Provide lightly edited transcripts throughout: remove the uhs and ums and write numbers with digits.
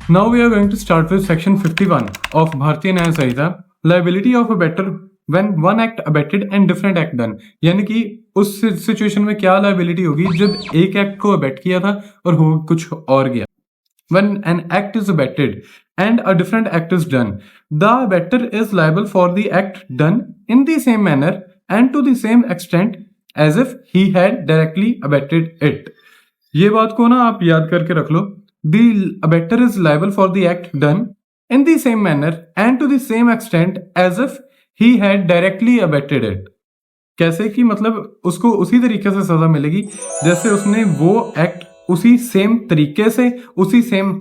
Now we are going to start with section 51 of भारतीय न्याय संहिता, liability of abettor when one act abetted and different act done। यानी कि उस situation में क्या liability होगी जब एक एक्ट को अबेट किया था और हो कुछ और गया। When an act is abetted and a different act is done, the abettor is liable for the act done in the same manner and to the same extent as if he had directly abetted it। ये बात को ना आप याद करके रख लो। The abettor is liable for the act done in the same manner and to the same extent as if he had directly abetted it। कैसे कि मतलब उसको उसी तरीके से सजा मिलेगी जैसे उसने वो एक्ट उसी सेम तरीके से उसी same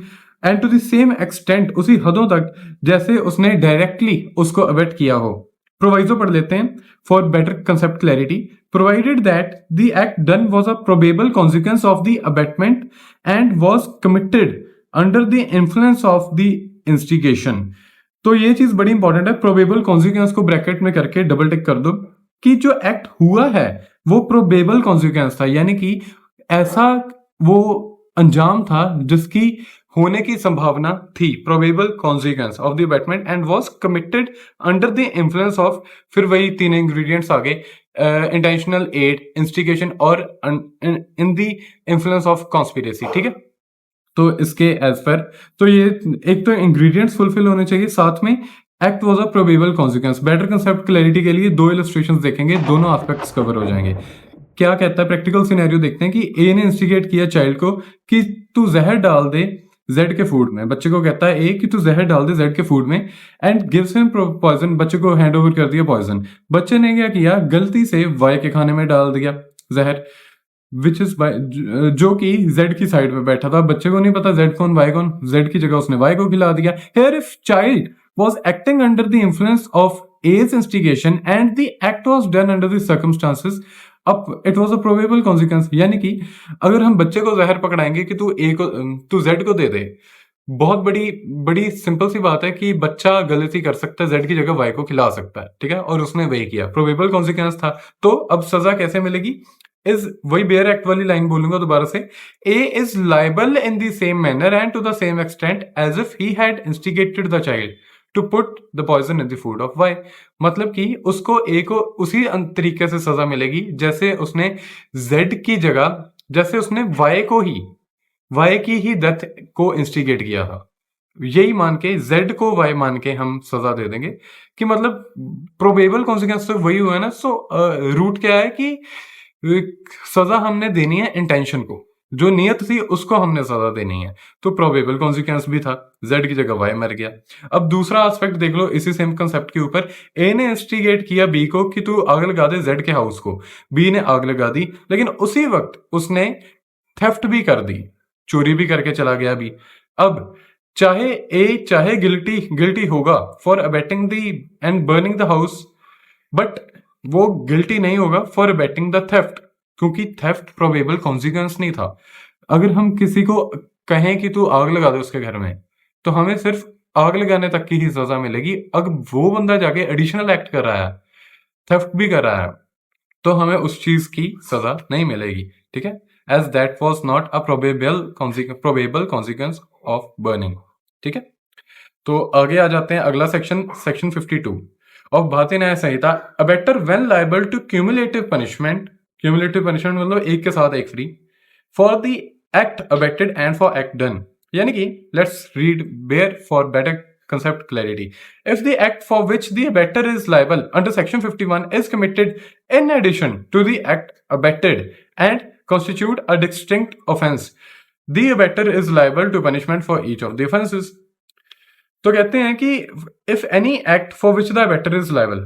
and to the same extent उसी हदों तक जैसे उसने डायरेक्टली उसको अबेट किया हो। प्रोवाइजो पढ़ लेते हैं for better concept clarity. Provided that the act done was a probable consequence of the abetment and was committed under the influence of the instigation. तो ये चीज बड़ी इंपॉर्टेंट है। प्रोबेबल कॉन्सिक्वेंस को ब्रैकेट में करके डबल टिक कर दो कि जो एक्ट हुआ है वो प्रोबेबल कॉन्सिक्वेंस था, यानी कि ऐसा वो अंजाम था जिसकी होने की संभावना थी। Probable consequence of the abetment and was committed under the influence of, फिर वही तीन इंग्रेडिएंट्स आ गए, इंटेंशनल एड, इंस्टिगेशन और in the influence of conspiracy. ठीक है, तो इसके एज पर तो ये एक तो इंग्रेडिएंट्स फुलफिल होने चाहिए, साथ में act was a probable consequence. Better concept clarity के लिए दो इलस्ट्रेशंस देखेंगे, दोनों एस्पेक्ट्स कवर हो जाएंगे। क्या कहता है प्रैक्टिकल सिनेरियो देखते हैं कि ए ने इंस्टिगेट किया चाइल्ड को कि तू जहर डाल दे जेड के फूड में। बच्चे को कहता है ए कि तू जहर डाल दे जेड के फूड में एंड गिव्स हिम पॉइजन। बच्चे को हैंड ओवर कर दिया पॉइजन। बच्चे ने क्या किया, गलती से वाई के खाने में डाल दिया जहर, विच इज जो कि जेड की साइड में बैठा था। बच्चे को नहीं पता जेड कौन वाई कौन, जेड की जगह उसने वाई को खिला दिया। Here if child was acting under the influence of A's instigation and the act was done under the circumstances, अब it was a probable consequence। यानी कि अगर हम बच्चे को जहर पकड़ाएंगे कि तू जेड को दे दे, बहुत बड़ी सिंपल सी बात है कि बच्चा गलती कर सकता है, जेड की जगह वाई को खिला सकता है। ठीक है, और उसने वही किया, प्रोबेबल कॉन्सिक्वेंस था। तो अब सजा कैसे मिलेगी, इज वही बेयर एक्ट वाली लाइन बोलूंगा दोबारा से। A is liable in the same manner and to the same extent as if he had instigated the child to put the poison in the food of Y. मतलब कि उसको ए को उसी तरीके से सजा मिलेगी जैसे उसने जेड की जगह, जैसे उसने वाई की ही डेथ को इंस्टिगेट किया था। यही मान के जेड को वाई मान के हम सजा दे देंगे कि मतलब प्रोबेबल कॉन्सिक्वेंस तो वही हुआ है ना। सो रूट क्या है कि सजा हमने देनी है इंटेंशन को, जो नियत थी उसको हमने सजा देनी है। तो प्रोबेबल कॉन्सिक्वेंस भी था, जेड की जगह वाई मर गया। अब दूसरा एस्पेक्ट देख लो इसी सेम कंसेप्ट के ऊपर। ए ने इंस्टिगेट किया बी को कि तू आग लगा दे जेड के हाउस को। बी ने आग लगा दी, लेकिन उसी वक्त उसने थेफ्ट भी कर दी, चोरी भी करके चला गया बी। अब चाहे गिल्टी होगा for abetting the end burning the house, but वो गिल्टी नहीं होगा फॉर अबेटिंग द थेफ्ट, क्योंकि थेफ्ट प्रोबेबल कॉन्सिक्वेंस नहीं था। अगर हम किसी को कहें कि तू आग लगा दे उसके घर में, तो हमें सिर्फ आग लगाने तक की ही सजा मिलेगी। अगर वो बंदा जाके एडिशनल एक्ट कर रहा है, थेफ्ट भी कर रहा है, तो हमें उस चीज की सजा नहीं मिलेगी। ठीक है, as that was not a probable consequence of burning. ठीक है, तो आगे आ जाते हैं अगला section 52 of Bharatiya Nyaya Sanhita. Abettor when liable to cumulative punishment मतलब एक के साथ एक free, for the act abetted and for act done. यानी कि let's read bare for better concept clarity. If the act for which the abettor is liable under section 51 is committed in addition to the act abetted and constitute a distinct offense, the abettor is liable to punishment for each of the offenses। तो कहते हैं कि if any act for which the abettor is liable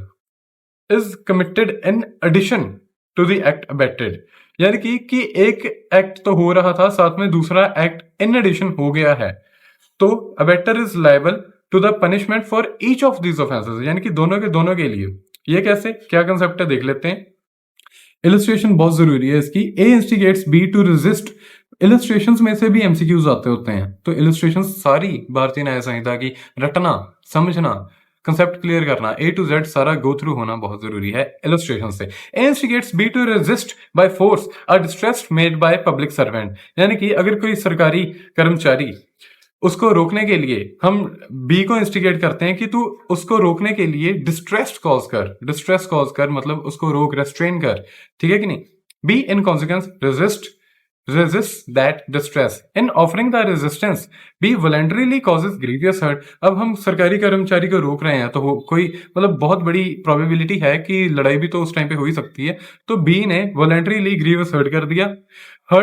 is committed in addition to the act abetted, यानी कि एक act तो हो रहा था, साथ में दूसरा एक्ट इन एडिशन हो गया है, तो abettor is liable to the punishment for each of these offences. यानी कि दोनों के लिए। ये कैसे, क्या कंसेप्ट है देख लेते हैं। इलस्ट्रेशन बहुत जरूरी है इसकी। A instigates B to resist. Illustrations में से भी एमसीक्यूज आते होते हैं, तो इलस्ट्रेशंस सारी भारतीय न्याय संहिता की रटना, समझना, कंसेप्ट क्लियर करना, ए टू जेड सारा गो थ्रू होना बहुत जरूरी है इलस्ट्रेशन से। A instigates B to resist by force a distress made by public servant. यानी कि अगर कोई सरकारी कर्मचारी उसको रोकने के लिए हम बी को इंस्टिगेट करते हैं कि तू उसको रोकने के लिए डिस्ट्रेस कॉज कर मतलब उसको रोक, रेस्ट्रेन कर, ठीक है कि नहीं। Be in consequence resist that distress in offering the resistance be voluntarily causes grievous hurt। अब हम सरकारी कर्मचारी को रोक रहे हैं तो कोई मतलब बहुत बड़ी प्रोबेबिलिटी है कि लड़ाई भी तो उस टाइम पे हो ही सकती है। तो बी ने वॉलंटरीली ग्रीवियस हर्ट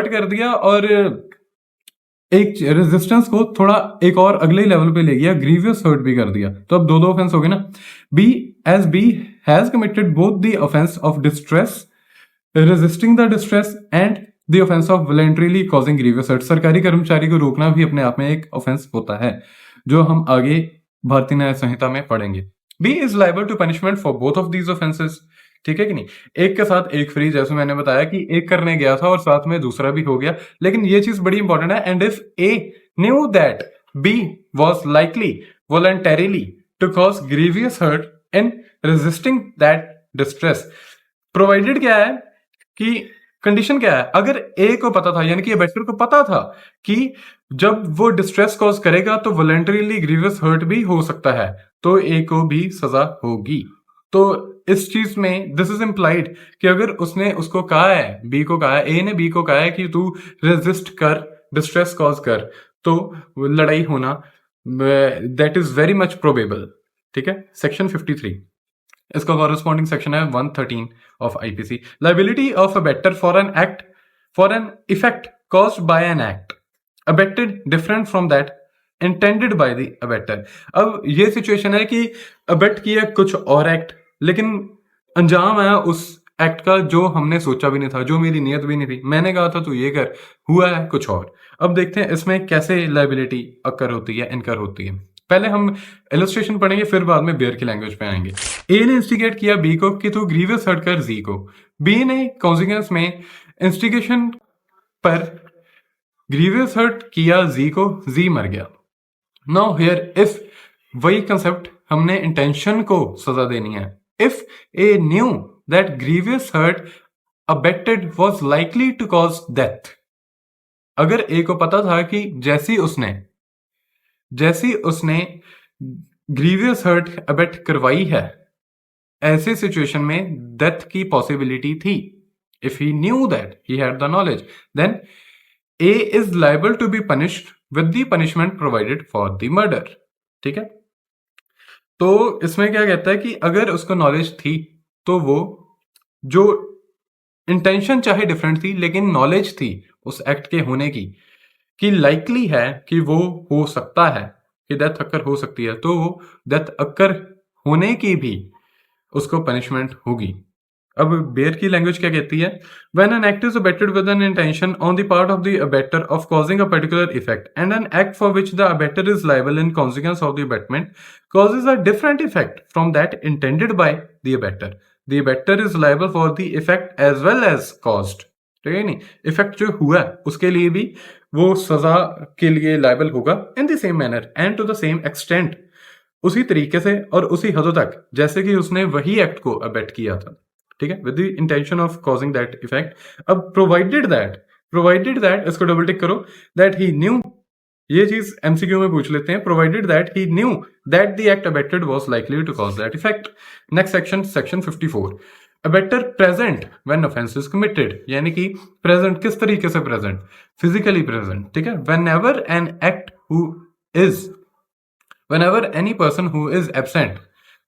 कर दिया और एक रेजिस्टेंस को थोड़ा एक और अगले लेवल पे ले गया, ग्रीवियस हर्ट भी कर दिया। तो अब दो ऑफेंस हो गए ना। B has committed both the offence of distress resisting the distress and the offence of voluntarily causing grievous hurt. सरकारी कर्मचारी को रोकना भी अपने आप में एक ऑफेंस होता है, जो हम आगे भारतीय न्याय संहिता में पढ़ेंगे। B is liable to punishment for both of these offences, ठीक है कि नहीं। एक के साथ एक फ्री, जैसे मैंने बताया कि एक करने गया था और साथ में दूसरा भी हो गया, लेकिन ये चीज बड़ी इंपॉर्टेंट है। And if A knew that B was likely voluntarily to cause grievous hurt in resisting that distress, provided क्या है कि कंडीशन क्या है, अगर ए को पता था यानी कि अबेटर को पता था कि जब वो डिस्ट्रेस कॉज करेगा तो वॉलंटरीली ग्रीवियस हर्ट भी हो सकता है, तो ए को भी सजा होगी। तो इस चीज में दिस इज इम्प्लाइड कि अगर उसने उसको कहा है, बी को कहा है, ए ने बी को कहा है कि तू रेजिस्ट कर, डिस्ट्रेस कॉज कर, तो लड़ाई होना that is very much probable, ठीक है। सेक्शन 53 इसका कॉरेस्पॉन्डिंग सेक्शन है 113 of IPC. Liability of abettor for an effect caused by an act abetted different from that intended by the abettor. अब ये सिचुएशन है कि अबेट किया कुछ और एक्ट, लेकिन अंजाम है उस एक्ट का जो हमने सोचा भी नहीं था, जो मेरी नियत भी नहीं थी, मैंने कहा था तू ये कर, हुआ है कुछ और। अब देखते हैं इसमें कैसे लाइबिलिटी अकर होती है, इनकर होती है। पहले हम इलस्ट्रेशन पढ़ेंगे, फिर बाद में बेयर की लैंग्वेज पे आएंगे। ए ने इंस्टिगेट किया बी को कि तू ग्रीवियस हर्ट कर जी को। बी ने कॉन्सिक्वेंस में इंस्टिगेशन पर ग्रीवियस हर्ट किया जी को, जी मर गया। नाउ हियर इफ वही कंसेप्ट, हमने इंटेंशन को सजा देनी है। If A knew that grievous hurt abetted was likely to cause death, अगर ए को पता था कि जैसी उसने ग्रीवियस हर्ट अबेट करवाई है, ऐसे सिचुएशन में डेथ की पॉसिबिलिटी थी। If he knew that, he had the knowledge, then A is liable to be punished with the punishment provided for the murder, ठीक है। तो इसमें क्या कहता है कि अगर उसको नॉलेज थी तो वो जो इंटेंशन चाहे डिफरेंट थी, लेकिन नॉलेज थी उस एक्ट के होने की कि लाइकली है कि वो हो सकता है कि डेथ अक्कर हो सकती है, तो वो डेथ अक्कर होने की भी उसको पनिशमेंट होगी। अब बेयर की लैंग्वेज क्या कहती है, when an act is abetted with an intention on the part of the abettor of causing a particular effect and an act for which the abettor is liable in consequence of the abetment causes a different effect from that intended by the abetter is liable for the effect as well as caused, ठीक है नहीं। Effect जो हुआ उसके लिए भी वो सजा के लिए लायबल होगा in the same manner and to the same extent, उसी तरीके से और उसी हद तक जैसे कि उसने वही एक्ट को अबेट किया था, ठीक है, with the intention of causing that effect. अब प्रोवाइडेड दैट इसको डबल टिक करो, दैट ही न्यू, ये चीज एमसीक्यू में पूछ लेते हैं, provided that he knew that the act abetted was likely to cause that effect. Next section 54, abettor present when offence is committed, यानी कि प्रेजेंट किस तरीके से प्रेजेंट, फिजिकली प्रेजेंट, ठीक है। whenever any person who is absent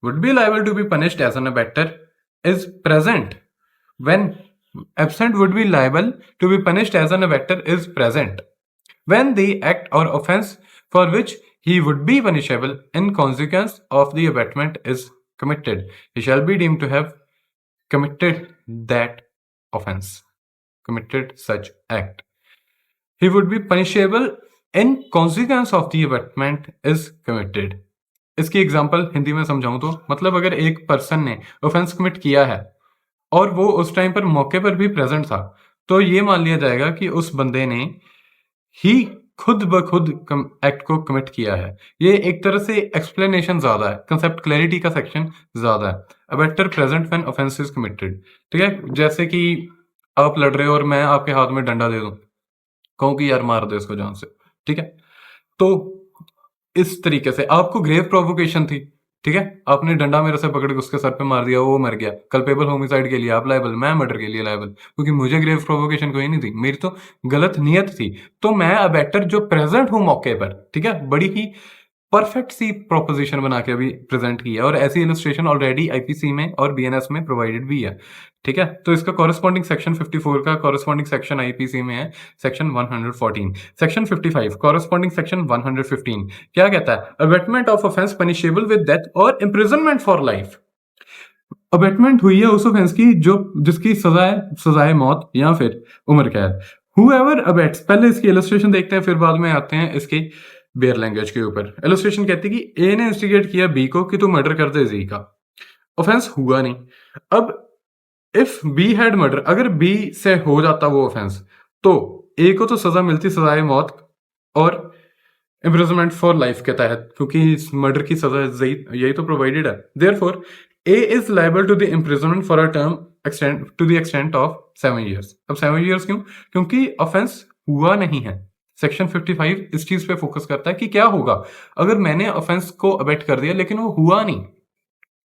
would be liable to be punished as an abettor is present, when absent would be liable to be punished as an abettor is present, when the act or offense for which he would be punishable in consequence of the abatement is committed, he shall be deemed to have committed that offense, committed such act. He would be punishable in consequence of the abatement is committed. इसकी example Hindi में समझाऊं तो मतलब अगर एक person ने offence commit किया है और वो उस टाइम पर मौके पर भी प्रेजेंट था, तो ये मान लिया जाएगा कि उस बंदे ने ही खुद ब खुद एक्ट को कमिट किया है। ये एक तरह से एक्सप्लेनेशन ज्यादा है, कंसेप्ट क्लैरिटी का सेक्शन ज्यादा है। Abettor present when offence is committed, ठीक है। जैसे कि आप लड़ रहे हो और मैं आपके हाथ में डंडा दे दूं, कहूं कि यार मार दे इसको जान से, ठीक है, तो इस तरीके से आपको ग्रेव प्रोवोकेशन थी, ठीक है, आपने डंडा मेरे से पकड़ के उसके सर पे मार दिया, वो मर गया, कल्पेबल होमिसाइड के लिए आप लायबल, मैं मर्डर के लिए लायबल, क्योंकि मुझे ग्रेव प्रोवोकेशन कोई नहीं थी, मेरी तो गलत नियत थी। तो मैं अब एक्टर जो प्रेजेंट हूं मौके पर, ठीक है, बड़ी ही परफेक्ट सी प्रोपोजिशन बना के अभी प्रेजेंट की है, और ऐसी इलस्ट्रेशन ऑलरेडी आईपीसी में और बीएनएस में प्रोवाइडेड भी है, ठीक है। तो इसका कॉरेस्पॉन्डिंग सेक्शन 54 का कॉरेस्पॉन्डिंग सेक्शन आईपीसी में है सेक्शन 114। सेक्शन 55 कॉरेस्पॉन्डिंग सेक्शन 115 क्या कहता है? Abetment of offence punishable with death और इम्प्रिजनमेंट फॉर लाइफ। अबेटमेंट हुई है उस ऑफेंस की जो जिसकी सजाए मौत या फिर उम्र कैद। हुएवर अबेट्स, पहले इसकी इलस्ट्रेशन देखते हैं, फिर बाद में आते हैं इसकी बेयर लैंग्वेज के ऊपर। इलस्ट्रेशन कहती है कि ए ने इंस्टिगेट किया बी को कि तू मर्डर कर दे जी का। ऑफेंस हुआ नहीं। अब इफ बी हैड मर्डर, अगर बी से हो जाता वो ऑफेंस, तो ए को तो सजा मिलती सजाए मौत और इम्प्रिजनमेंट फॉर लाइफ के तहत, क्योंकि मर्डर की सजा यही तो प्रोवाइडेड है। Therefore A is liable to the imprisonment for a term extend to the extent of 7 years। अब 7 years क्यों? क्योंकि ऑफेंस हुआ नहीं है। सेक्शन 55 इस चीज पे फोकस करता है कि क्या होगा अगर मैंने ऑफेंस को अबेट कर दिया लेकिन वो हुआ नहीं,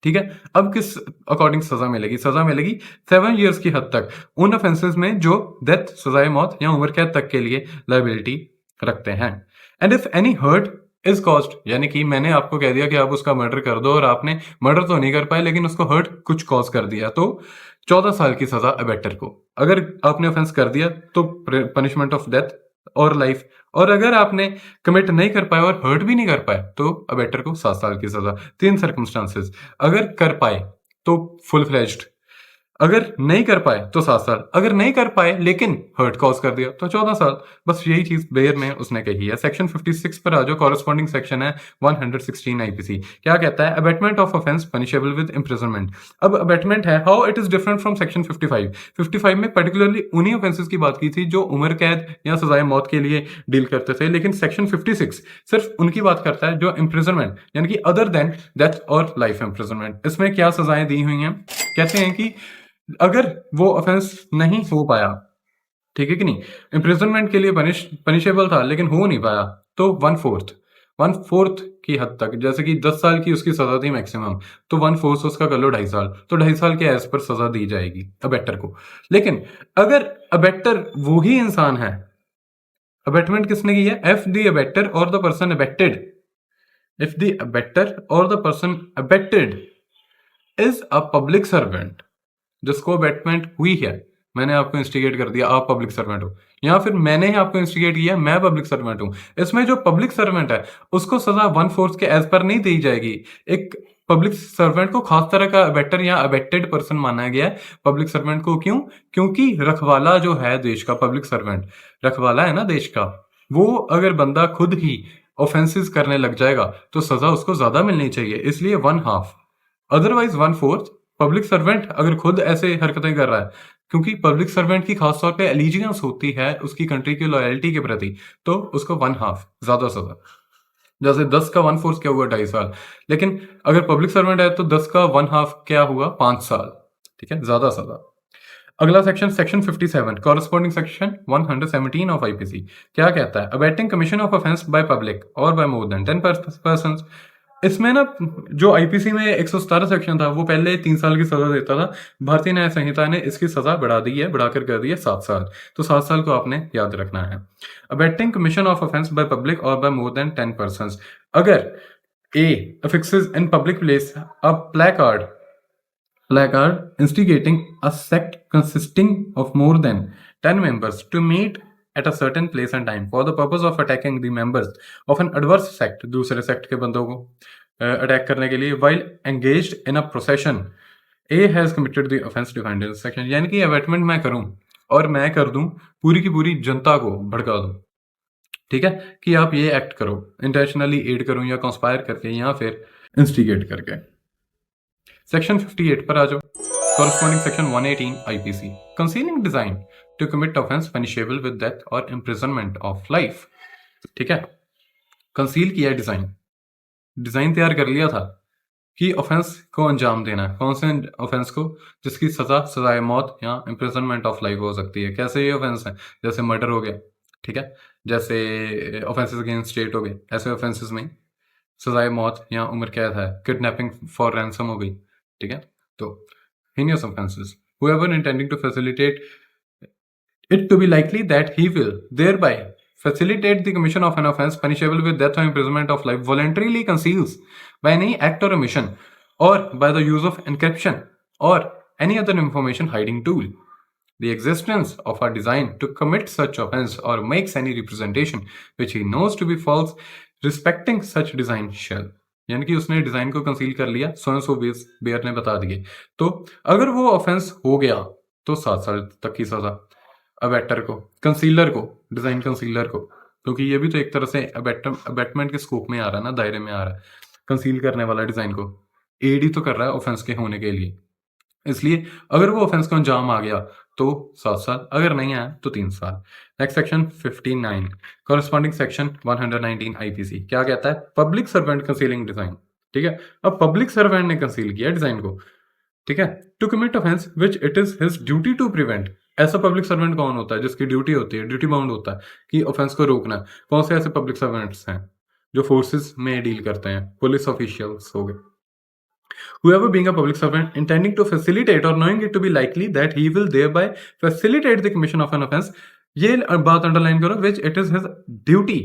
ठीक है। अब किस अकॉर्डिंग सजा मिलेगी? सजा मिलेगी 7 years की हद तक उन ऑफेंसेस में जो डेथ, सजाए मौत या उम्र कैद तक के लिए लायबिलिटी रखते हैं। And if any hurt is caused, यानी कि मैंने आपको कह दिया कि आप उसका मर्डर कर दो और आपने मर्डर तो नहीं कर पाए लेकिन उसको हर्ट कुछ कॉज कर दिया, तो 14 साल की सजा अबेटर को। अगर आपने ऑफेंस कर दिया तो पनिशमेंट ऑफ डेथ और लाइफ, और अगर आपने कमिट नहीं कर पाए और हर्ट भी नहीं कर पाए तो अबेटर को 7 साल की सजा। 3 सर्कमस्टांसेस, अगर कर पाए तो फुल फ्लेज्ड, अगर नहीं कर पाए तो 7 साल, अगर नहीं कर पाए लेकिन हर्ट कॉज कर दिया तो 14 साल। बस यही चीज बेयर में उसने कही है। सेक्शन 56 पर आ जाओ, कॉरेस्पॉन्डिंग सेक्शन है 116 आईपीसी। क्या कहता है? Abetment of offence punishable with imprisonment. अब अबेटमेंट है, how it is different from section 55। 55 में पर्टिकुलरली उन्हीं ऑफेंसेस की बात की थी जो उम्र कैद या सजाए मौत के लिए डील करते थे, लेकिन सेक्शन 56 सिर्फ उनकी बात करता है जो इम्प्रिजनमेंट, यानी कि अदर देन डेथ और लाइफ इम्प्रिजनमेंट। इसमें क्या सजाएं दी हुई हैं? कहते हैं कि अगर वो ऑफेंस नहीं हो पाया, ठीक है कि नहीं, इम्प्रिजनमेंट के लिए पनिशेबल था लेकिन हो नहीं पाया, तो 1/4 की हद तक, जैसे कि 10 साल की उसकी सजा थी मैक्सिमम, तो 1/4 उसका कर लो 2.5 साल, तो 2.5 साल के एज पर सजा दी जाएगी अबेटर को। लेकिन अगर अबेटर वो ही इंसान है, अबेटमेंट किसने की है? इफ द अबेटर और the person abetted, if the abettor और the person abetted is a public servant, जिसको अबेटमेंट हुई है, मैंने आपको इंस्टिगेट कर दिया, आप पब्लिक सर्वेंट हो, या फिर मैंने ही आपको इंस्टिगेट किया, मैं पब्लिक सर्वेंट हूं। इसमें जो पब्लिक सर्वेंट है उसको सजा 1/4 के एज पर नहीं दी जाएगी। एक पब्लिक सर्वेंट को खास तरह का अबेटर या अबेक्टेड पर्सन माना गया है पब्लिक सर्वेंट को। क्यों? क्योंकि रखवाला जो है देश का, पब्लिक सर्वेंट रखवाला है ना देश का, वो अगर बंदा खुद ही ऑफेंसेस करने लग जाएगा तो सजा उसको ज्यादा मिलनी चाहिए, इसलिए 1/2। अदरवाइज 1/4 पब्लिक सर्वेंट अगर खुद ऐसे हरकतें कर रहा है, क्योंकि पब्लिक सर्वेंट की खासतौर पे एलिजियंस होती है उसकी कंट्री की लॉयल्टी के प्रति, तो उसको 1/2 ज्यादा सजा। जैसे 10 का 1/4 क्या हुआ? 2.5 साल। लेकिन अगर पब्लिक सर्वेंट है तो 10 का 1/2 क्या हुआ? 5 साल, ठीक है, ज्यादा सजा। अगला section, section 57 corresponding section 117 of IPC. क्या कहता है? Abetting commission of offence by public और बाय मोर देन 10 पर्सन्स। इसमें ना जो आईपीसी में 117 सेक्शन था वो पहले 3 साल की सजा देता था। भारतीय न्याय संहिता ने इसकी सजा बढ़ा दी है, बढ़ाकर कर दी है 7 साल। तो 7 साल को आपने याद रखना है। Abetting commission of offence by public और बाय मोर देन 10 पर्सन्स, अगर ए affixes in public place a placard instigating a sect consisting of more than 10 members to meet at a certain place and time for the purpose of attacking the members of an adverse sect, दूसरे sect के बंदों को attack करने के लिए, while engaged in a procession, A has committed the offense defined in this section। यानी कि abetment मैं करूं और मैं कर दूं पूरी की पूरी जनता को भड़का दूं, ठीक है, कि आप ये एक्ट करो, इंटेंशनली एड करूं या कंस्पायर करके या फिर इंस्टिगेट करके। सेक्शन 58 पर आ जाओ, corresponding section 118 IPC. Concealing design to commit offence punishable with death और इम्प्रिजनमेंट ऑफ लाइफ, ठीक है। कंसील किया डिजाइन, डिजाइन तैयार कर लिया था कि ऑफेंस को अंजाम देना है। कौन से ऑफेंस को? जिसकी सजा सजाए मौत या इम्प्रिजनमेंट ऑफ लाइफ हो सकती है। कैसे ये ऑफेंस है? जैसे मर्डर हो गया, ठीक है, जैसे ऑफेंसेस अगेंस्ट स्टेट हो गए, ऐसे ऑफेंसेस में सजाए मौत या उम्र कैद है। किडनैपिंग फॉर रैंसम हो गई, ठीक है। तो heinous offenses, whoever intending to facilitate it to be likely that he will thereby facilitate the commission of an offense punishable with death or imprisonment of life voluntarily conceals by any act or omission or by the use of encryption or any other information hiding tool the existence of a design to commit such offense or makes any representation which he knows to be false respecting such design shall। यानी कि उसने design को conceal कर लिया, सो सो bear ने बता दिए, तो अगर वो ऑफेंस हो गया तो 7 साल तक की सजा अबेटर को, कंसीलर को, डिजाइन कंसीलर को, क्योंकि ये भी तो एक तरह से अबेटमेंट के स्कोप में आ रहा है ना, दायरे में आ रहा है। कंसील करने वाला डिजाइन को एड ही तो कर रहा है ऑफेंस के होने के लिए, इसलिए अगर वो ऑफेंस को अंजाम आ गया तो 7 साल, अगर नहीं आया तो 3 साल। Next section 59 corresponding section 119 IPC क्या कहता है? पब्लिक सर्वेंट कंसीलिंग डिजाइन, ठीक है। अब पब्लिक सर्वेंट ने कंसील किया डिजाइन को, ठीक है, to commit offence which it is his duty to prevent. ऐसा पब्लिक सर्वेंट कौन होता है जिसकी ड्यूटी होती है, ड्यूटी बाउंड होता है कि ऑफेंस को रोकना? कौन से ऐसे पब्लिक सर्वेंट्स हैं जो फोर्सेस में डील करते हैं? पुलिस ऑफिशियल्स हो गए। Whoever being a public servant intending to facilitate or knowing it to be likely that he will thereby facilitate the commission of an offense, ये बात अंडरलाइन करो, which it is his duty।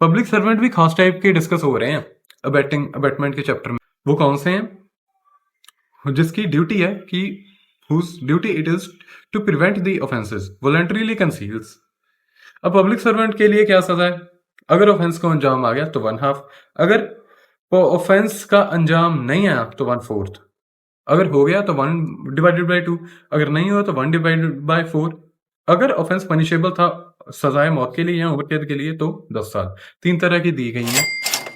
Public servant भी खास type के discuss हो रहे हैं abetment के चैप्टर में। वो कौन से हैं? जिसकी ड्यूटी है कि whose duty it is to prevent the offenses voluntarily conceals। अब पब्लिक सर्वेंट के लिए क्या सजा है? अगर ऑफेंस को अंजाम आ गया तो 1/2, अगर ऑफेंस का अंजाम नहीं आया तो 1/4, अगर हो गया तो 1/2, अगर नहीं हुआ तो 1/4। अगर ऑफेंस पनिशेबल था सजाए मौत के लिए या उम्र कैद के लिए तो 10 साल। 3 तरह की दी गई हैं,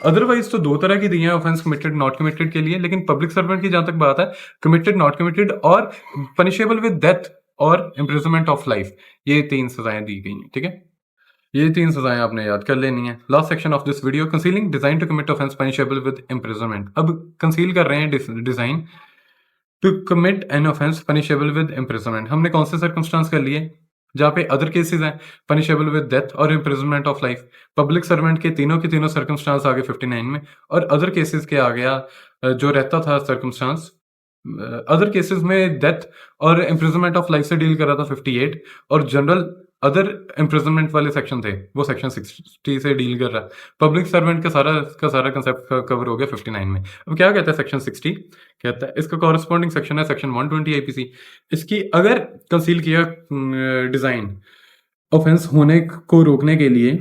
अदरवाइज तो 2 तरह की दी हैं ऑफेंस कमिटेड नॉट कमिटेड के लिए। लेकिन पब्लिक सर्वेंट की जहां तक बात है, कमिटेड, नॉट कमिटेड और पनिशेबल विद डेथ और इम्प्रिजनमेंट ऑफ लाइफ, ये 3 सजाएं दी गई हैं, ठीक है। ये 3 सजाएं आपने याद कर लेनी है। Last section of this video concealing design to commit offence punishable with imprisonment. अब कंसील कर रहे हैं design to commit an offence punishable with imprisonment. हमने कौन से सर्कमस्टांस कर लिए जहां पे अदर केसेस हैं पनिशेबल विद डेथ और imprisonment of life? Public servant के तीनों सर्कमस्टांस आ गए 59 में, और अदर केसेस के आ गया जो रहता था सर्कमस्टांस अदर केसेस में डेथ और इम्प्रिजनमेंट ऑफ लाइफ से डील कर रहा था 58, और जनरल अदर इम्प्रिजनमेंट वाले सेक्शन थे वो सेक्शन 60 से डील कर रहा है। पब्लिक सर्वेंट का सारा कंसेप्ट कवर हो गया 59 में। अब क्या कहता है सेक्शन 60? कहता है इसका कॉरेस्पॉन्डिंग सेक्शन है सेक्शन 120 आईपीसी। इसकी अगर कंसील किया डिजाइन ऑफेंस होने को रोकने के लिए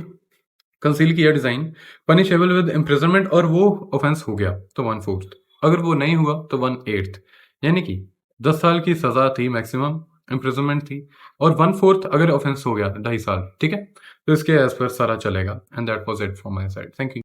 कंसील किया डिजाइन पनिशेबल विद इम्प्रिजनमेंट और वो ऑफेंस हो गया तो 1/4, अगर वो नहीं हुआ तो 1/8, यानी कि 10 साल की सजा थी मैक्सिमम, इम्प्रिजनमेंट थी, और 1/4 अगर ऑफेंस हो गया 2.5 साल, ठीक है। तो इसके एज पर सारा चलेगा। And that was it from my side. Thank you.